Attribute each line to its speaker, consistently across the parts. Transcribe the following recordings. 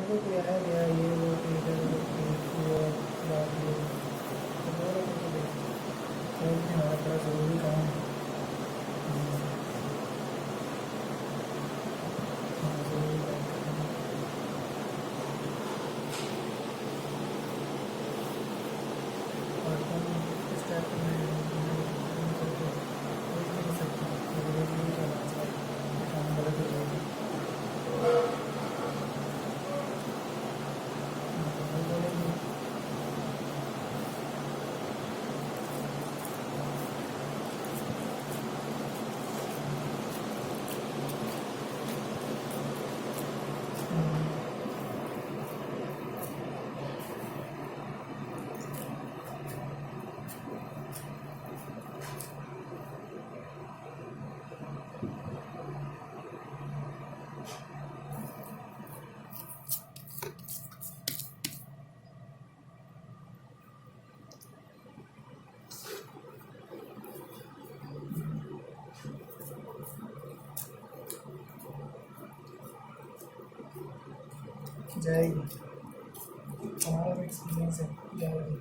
Speaker 1: देखो कोई आया गया ये वो कोई इधर उधर कोई और बात ये तो बोलो तो देखो फोन भी हमारा बड़ा ज़रूरी काम है। हाँ, ज़रूरी बात करनी है। और तुम इस टाइप का मैं करके देख भी नहीं सकता मुझे देख नहीं करना चाहिए ये काम गलत हो जाएगा। वो बोलेंगे जाएगी हमारा भी एक्सपीरियंस है जाएगी।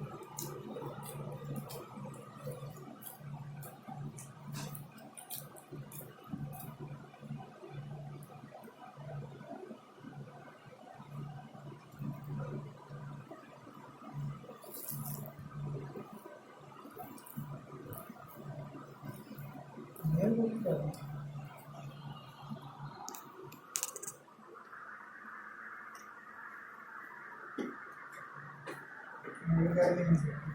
Speaker 1: मेरे को नहीं करना मेरे घर भी नहीं सकती।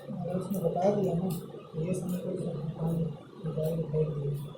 Speaker 1: अगर उसने बता दिया ना तो ये समझ कर उसने काम बताया फेंक दिया।